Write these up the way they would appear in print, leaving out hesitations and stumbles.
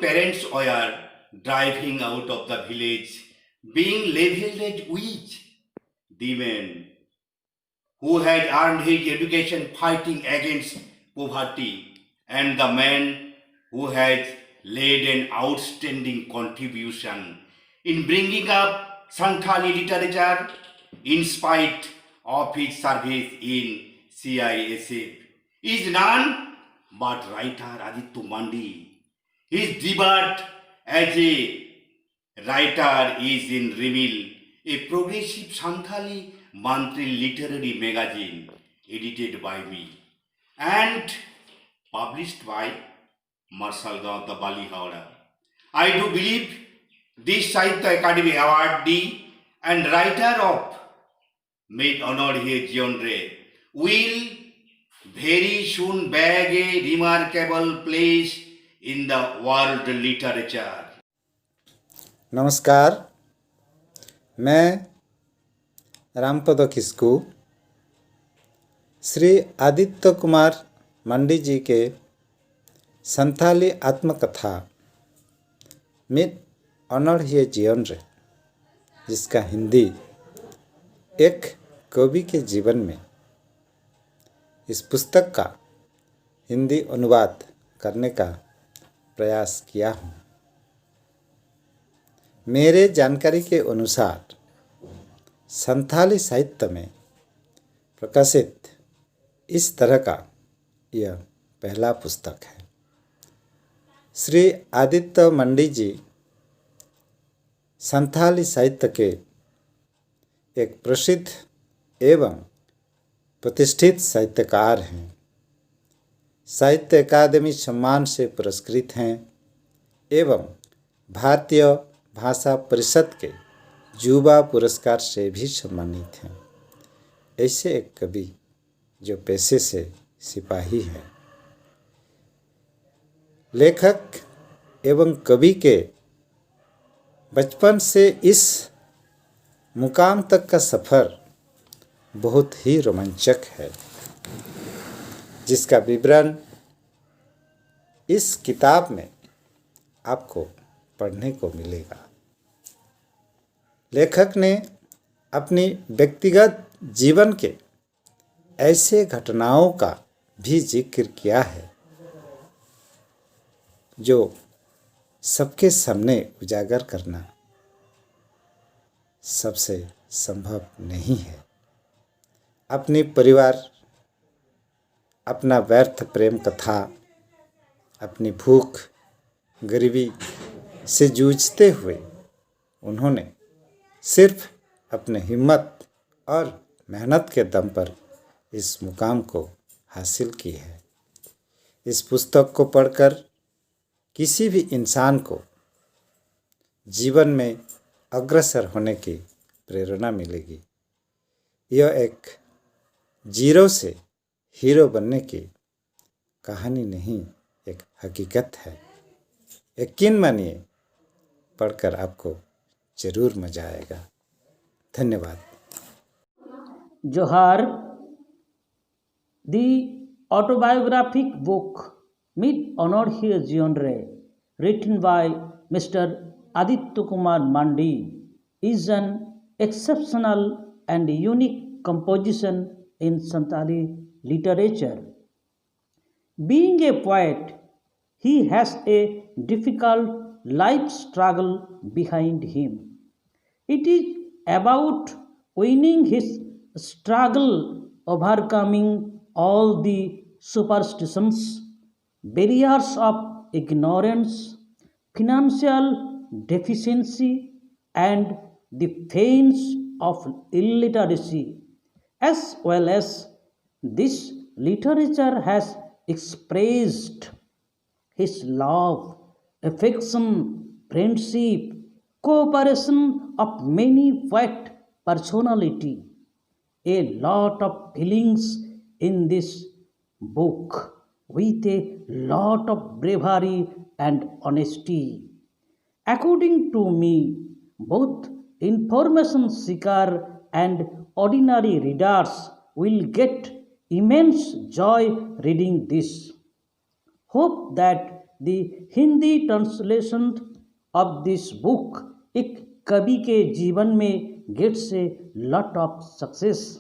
parents were driving out of the village, being labeled as witch. The man who had earned his education fighting against poverty, and the man who has laid an outstanding contribution in bringing up Santhali literature in spite of his service in CISF is none but writer Aditya Mandi. His debut as a writer is in Remil, a progressive Santhali monthly literary magazine edited by me and published by Marshal Gaon the Bali Howrah. I do believe this Sahitya Academy awardee and writer of Made Honor Here genre will very soon bag a remarkable place in the world literature. नमस्कार, मैं रामपद किस्कू श्री आदित्य कुमार मंडी जी के संथाली आत्मकथा mid honour हिए जीवन रे, जिसका हिंदी एक कवि के जीवन में, इस पुस्तक का हिंदी अनुवाद करने का प्रयास किया हूँ। मेरे जानकारी के अनुसार संथाली साहित्य में प्रकाशित इस तरह का यह पहला पुस्तक है। श्री आदित्य मंडी जी संथाली साहित्य के एक प्रसिद्ध एवं प्रतिष्ठित साहित्यकार हैं। साहित्य अकादमी सम्मान से पुरस्कृत हैं एवं भारतीय भाषा परिषद के युवा पुरस्कार से भी सम्मानित हैं। ऐसे एक कवि जो पेशे से सिपाही हैं, लेखक एवं कवि के बचपन से इस मुकाम तक का सफ़र बहुत ही रोमांचक है, जिसका विवरण इस किताब में आपको पढ़ने को मिलेगा। लेखक ने अपनी व्यक्तिगत जीवन के ऐसे घटनाओं का भी जिक्र किया है जो सबके सामने उजागर करना सबसे संभव नहीं है। अपने परिवार, अपना व्यर्थ प्रेम कथा, अपनी भूख गरीबी से जूझते हुए उन्होंने सिर्फ अपने हिम्मत और मेहनत के दम पर इस मुकाम को हासिल की है। इस पुस्तक को पढ़कर किसी भी इंसान को जीवन में अग्रसर होने की प्रेरणा मिलेगी। यह एक जीरो से हीरो बनने की कहानी नहीं, एक हकीकत है। यकीन मानिए, पढ़कर आपको जरूर मजा आएगा। धन्यवाद। Johar, the autobiographic book Mid Honor Here Genre, written by Mr. Aditya Kumar Mandi, is an exceptional and unique composition in Santhali literature. Being a poet, he has a difficult life struggle behind him. It is about winning his struggle, overcoming all the superstitions, barriers of ignorance, financial deficiency, and the pains of illiteracy. As well as this literature has expressed his love, affection, friendship, cooperation of many white personality. A lot of feelings in this book with a lot of bravery and honesty. According to me, both information seeker and ordinary readers will get immense joy reading this. Hope that the Hindi translation of this book एक कवि के जीवन में gets a lot of success.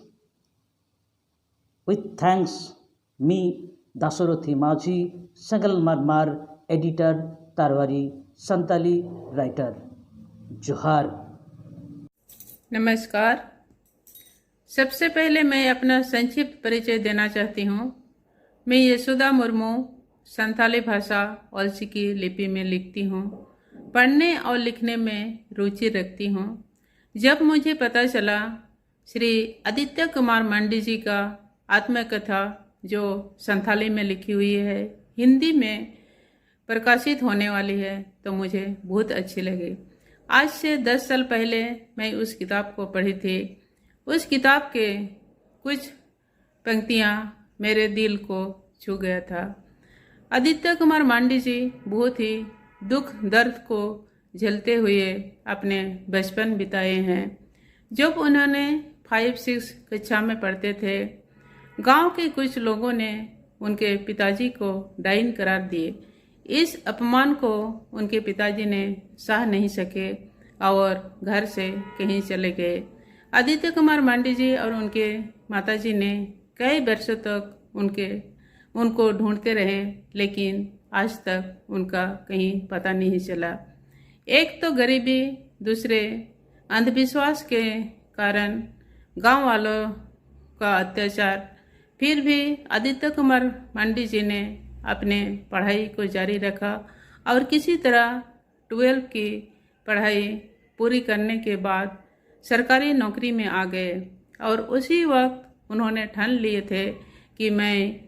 With thanks, me Dasarathi Majhi, Sangal Marmar, editor, Tarwari, Santali writer. जोहार। नमस्कार। सबसे पहले मैं अपना संक्षिप्त परिचय देना चाहती हूँ। मैं यशोदा मुर्मू संथाली भाषा और सिक्की लिपि में लिखती हूँ। पढ़ने और लिखने में रुचि रखती हूँ। जब मुझे पता चला श्री आदित्य कुमार मांडी जी का आत्मकथा जो संथाली में लिखी हुई है, हिंदी में प्रकाशित होने वाली है, तो मुझे बहुत अच्छी लगी। आज से 10 साल पहले मैं उस किताब को पढ़ी थी। उस किताब के कुछ पंक्तियाँ मेरे दिल को छू गया था। आदित्य कुमार मांडी जी बहुत ही दुख दर्द को झेलते हुए अपने बचपन बिताए हैं। जब उन्होंने 5-6 कक्षा में पढ़ते थे, गांव के कुछ लोगों ने उनके पिताजी को डाइन करार दिए। इस अपमान को उनके पिताजी ने सह नहीं सके और घर से कहीं चले गए। आदित्य कुमार मांडी जी और उनके माताजी ने कई वर्षों तक उनको ढूंढते रहे, लेकिन आज तक उनका कहीं पता नहीं चला। एक तो गरीबी, दूसरे अंधविश्वास के कारण गांव वालों का अत्याचार। फिर भी आदित्य कुमार मांडी जी ने अपने पढ़ाई को जारी रखा और किसी तरह 12 की पढ़ाई पूरी करने के बाद सरकारी नौकरी में आ गए। और उसी वक्त उन्होंने ठान लिए थे कि मैं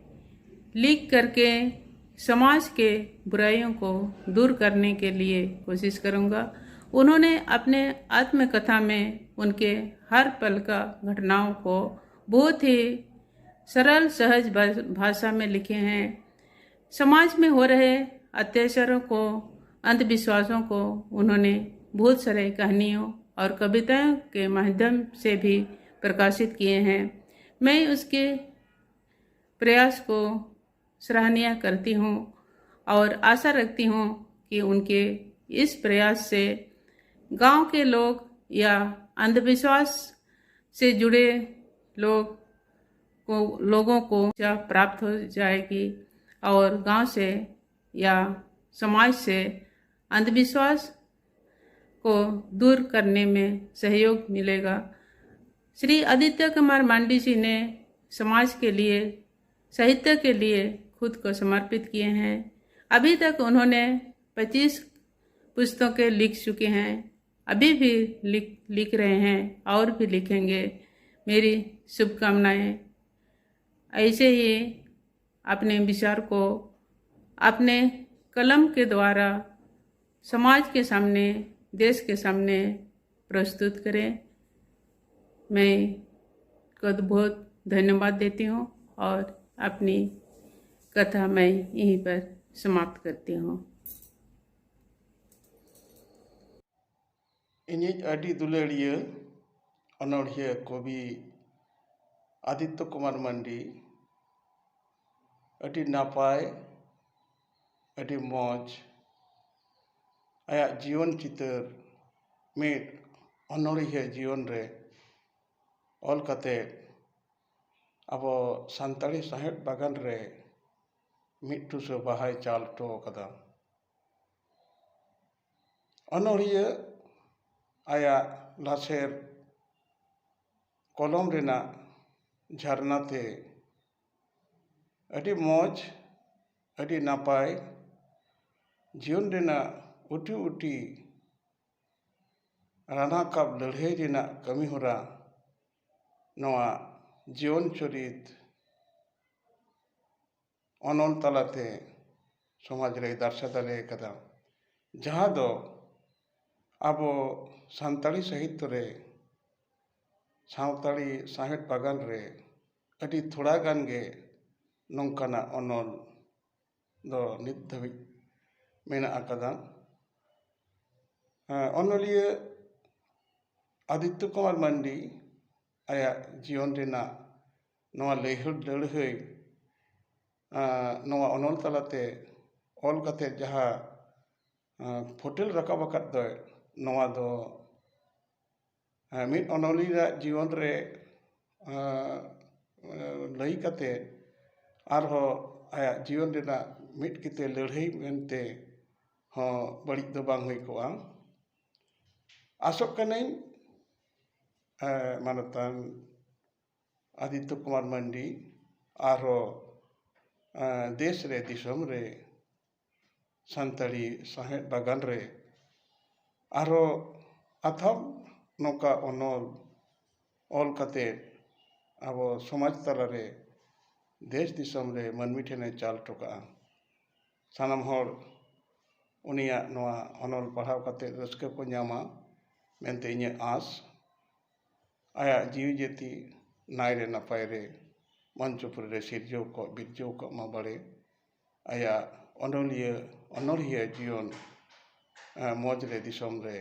लिख करके समाज के बुराइयों को दूर करने के लिए कोशिश करूँगा। उन्होंने अपने आत्मकथा में उनके हर पल का घटनाओं को बहुत ही सरल सहज भाषा में लिखे हैं। समाज में हो रहे अत्याचारों को, अंधविश्वासों को उन्होंने बहुत सारे कहानियों और कविताओं के माध्यम से भी प्रकाशित किए हैं। मैं उसके प्रयास को सराहनीय करती हूँ और आशा रखती हूँ कि उनके इस प्रयास से गांव के लोग या अंधविश्वास से जुड़े लोगों को प्राप्त हो जाएगी और गांव से या समाज से अंधविश्वास को दूर करने में सहयोग मिलेगा। श्री आदित्य कुमार मांडी जी ने समाज के लिए, साहित्य के लिए खुद को समर्पित किए हैं। अभी तक उन्होंने 25 पुस्तकें लिख चुके हैं, अभी भी लिख रहे हैं और भी लिखेंगे। मेरी शुभकामनाएं। ऐसे ही अपने विचार को अपने कलम के द्वारा समाज के सामने, देश के सामने प्रस्तुत करें। मैं को बहुत धन्यवाद देती हूँ और अपनी कथा मैं यहीं पर समाप्त करती हूँ। इन्हीं अड़ी दुलड़िया अनोढ़िया कवि आदित्य कुमार मांडी अड़ी नापाय, अड़ी मौज आया जीवन चितर में अनोढ़िया जीवन रे ऑल कते अब सान्ताली साहित्य बागान रे मिट्टू से बाहाय चाल टो कदा अनोढ़िया आया लासेर कलम रेना झरना ते अड़ी मौज, अड़ी नापाय जीवन रेना उटी उटी राना काब लड़ाई रेना कमी होरा नवा जीवन चरित अनल तलाते समाज रे दर्शा दाले कदा जहाँ दो अब सान्ताली साहित्य रे सावताली साहित्य बागान रे अड़ी थोड़ा गान गे नौकाना अनल दो नित धाबी मेना आकादा। अनलिया आदित्य कुमार मांडी आया जीवन रेना नवा लैहर लड़है नवा अनल तलाते ᱚᱞ ᱠᱟᱛᱮ ᱡᱟᱦᱟᱸ ᱯᱷᱳᱴᱮᱞ ᱨᱟᱠᱟᱵ ᱟᱠᱟᱫ ᱫᱚᱭ ᱱᱚᱣᱟ ᱫᱚ ᱢᱤᱫ ᱚᱱᱚᱞᱤᱭᱟᱹᱣᱟᱜ ᱡᱤᱭᱚᱱ ᱨᱮ ᱞᱟᱹᱭ ᱠᱟᱛᱮ ᱟᱨᱦᱚᱸ ᱟᱭᱟᱜ ᱡᱤᱭᱚᱱ ᱨᱮᱱᱟᱜ ᱢᱤᱫ ᱠᱤᱛᱟᱹ ᱞᱟᱹᱲᱦᱟᱹᱭ ᱢᱮᱱᱛᱮ ᱦᱚᱸ ᱵᱟᱹᱲᱤᱡ ᱫᱚ ᱵᱟᱝ ᱦᱩᱭ ᱠᱚᱜᱼᱟ᱾ ᱟᱥᱚᱜ ᱠᱟᱹᱱᱟᱹᱧ ᱢᱟᱱᱚᱛᱟᱱ ᱟᱫᱤᱛᱛᱚ ᱠᱩᱢᱟᱨ ᱢᱟᱱᱰᱤ ᱟᱨᱦᱚᱸ ᱫᱮᱥ ᱨᱮ ᱫᱤᱥᱚᱢ ᱨᱮ ᱥᱟᱱᱛᱟᱲᱤ ᱥᱟᱶᱦᱮᱫ ᱵᱟᱜᱟᱱ ᱨᱮ ᱟᱨᱦᱚᱸ ᱟᱛᱷᱟᱢ ᱱᱚᱝᱠᱟ ᱚᱱᱚᱞ ᱚᱞ ᱠᱟᱛᱮ ᱟᱵᱚ ᱥᱚᱢᱟᱡᱽ ᱛᱟᱞᱟᱨᱮ ᱫᱮᱥ ᱫᱤᱥᱚᱢ ᱨᱮ ᱢᱟᱹᱱᱢᱤ ᱴᱷᱮᱱᱮ ᱪᱟᱞ ᱦᱚᱴᱚ ᱠᱟᱜᱼᱟ᱾ ᱥᱟᱱᱟᱢ ᱦᱚᱲ ᱩᱱᱤᱭᱟᱜ ᱱᱚᱣᱟ ᱚᱱᱚᱞ ᱯᱟᱲᱦᱟᱣ ᱠᱟᱛᱮ ᱨᱟᱹᱥᱠᱟᱹ ᱠᱚ ᱧᱟᱢᱟ ᱢᱮᱱᱛᱮ ᱤᱧᱟᱹᱜ ᱟᱸᱥ᱾ ᱟᱭᱟᱜ ᱡᱤᱣᱤ ᱡᱟᱹᱛᱤ ᱱᱟᱭᱨᱮ ᱱᱟᱯᱟᱭ ᱨᱮ ᱢᱚᱧᱪᱚᱯᱩᱨᱤ ᱨᱮ ᱥᱤᱨᱡᱟᱹᱣ ᱠᱚᱜ ᱵᱤᱨᱡᱟᱹᱣ ᱠᱚᱜ ᱢᱟ ᱵᱟᱲᱮ ᱟᱭᱟᱜ ᱚᱱᱚᱞᱤᱭᱟᱹ ᱡᱤᱭᱚᱱ ᱢᱚᱡᱽ ᱨᱮ ᱫᱤᱥᱚᱢ ᱨᱮ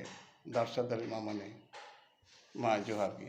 ᱫᱟᱨᱥᱟ ᱫᱟᱲᱮᱜ ᱢᱟ ᱢᱟᱱᱮ ᱢᱟ ᱡᱚᱦᱟᱨ ᱜᱮ᱾